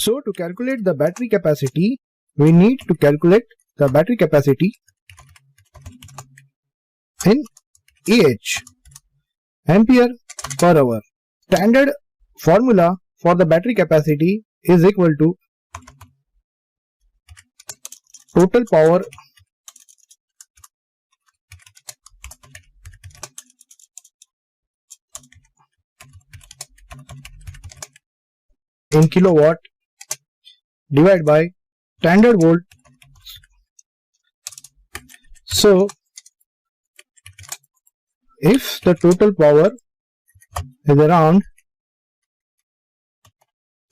So to calculate the battery capacity, we need to calculate the battery capacity in Ah, ampere per hour. Standard formula for the battery capacity is equal to total power in kilowatt divided by standard volt. So if the total power is around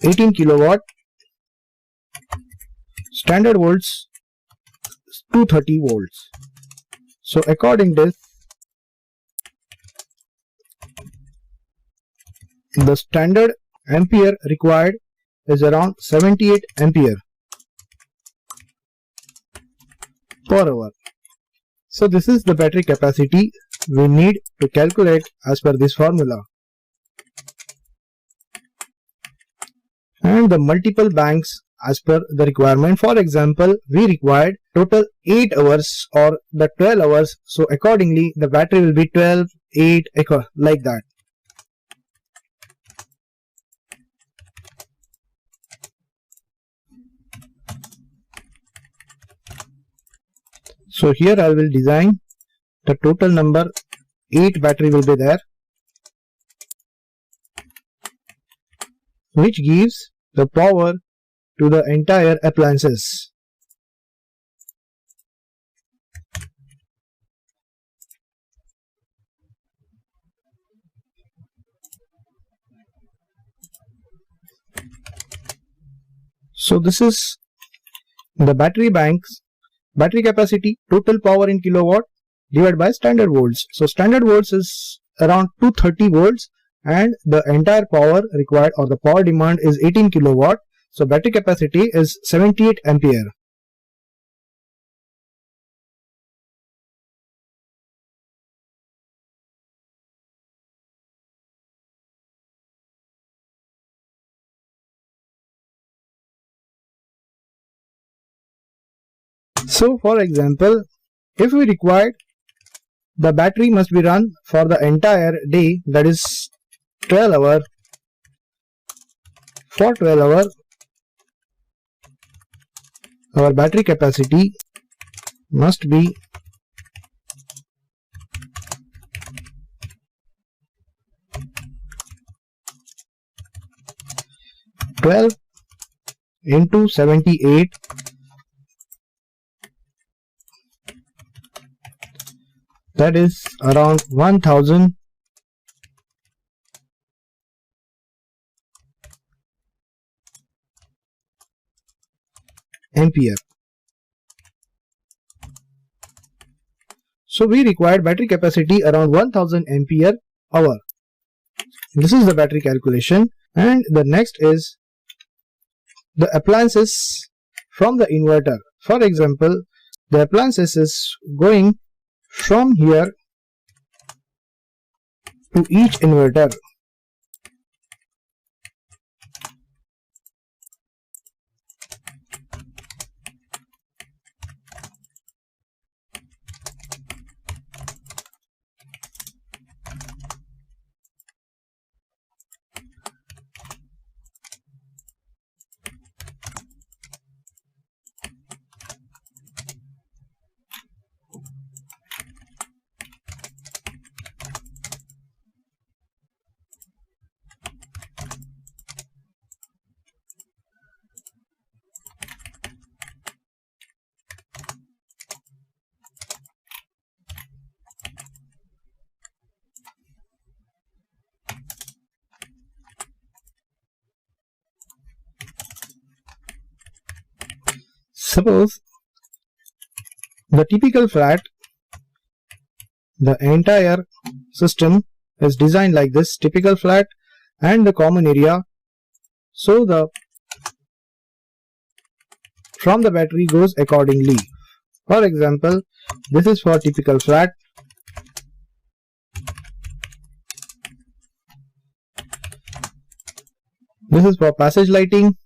18 kilowatt, standard volts 230 volts. So according to this, the standard ampere required is around 78 ampere per hour. So this is the battery capacity we need to calculate as per this formula. And the multiple banks as per the requirement. For example, we required total 8 hours or the 12 hours. So accordingly, the battery will be 12, 8, like that. So here I will design the total number 8 battery will be there, which gives the power to the entire appliances. So this is the battery banks, battery capacity, total power in kilowatt divided by standard volts. So standard volts is around 230 volts and the entire power required or the power demand is 18 kilowatt. So battery capacity is 78 ampere. So for example, if we required the battery must be run for the entire day, that is 12 hours. For 12 hours, our battery capacity must be 12 into 78. That is around 1000 ampere. So we required battery capacity around 1000 ampere hour. This is the battery calculation, and the next is the appliances from the inverter. For example, the appliances is going from here to each inverter. Suppose the typical flat, the entire system is designed like this, typical flat and the common area. So the from the battery goes accordingly. For example, this is for typical flat. This is for passage lighting.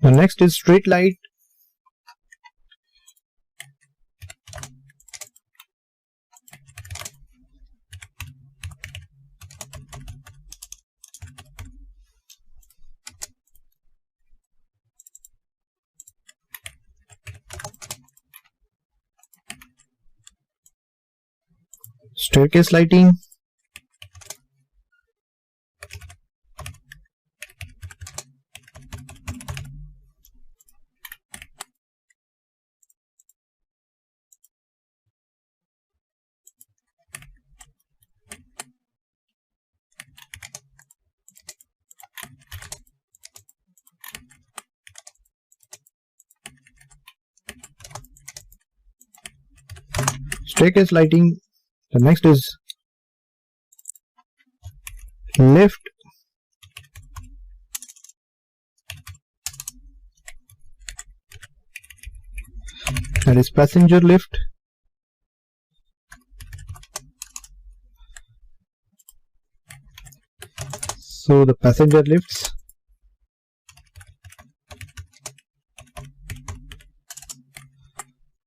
The next is straight light. Staircase lighting. Staircase lighting. The next is lift. That is passenger lift. So the passenger lifts.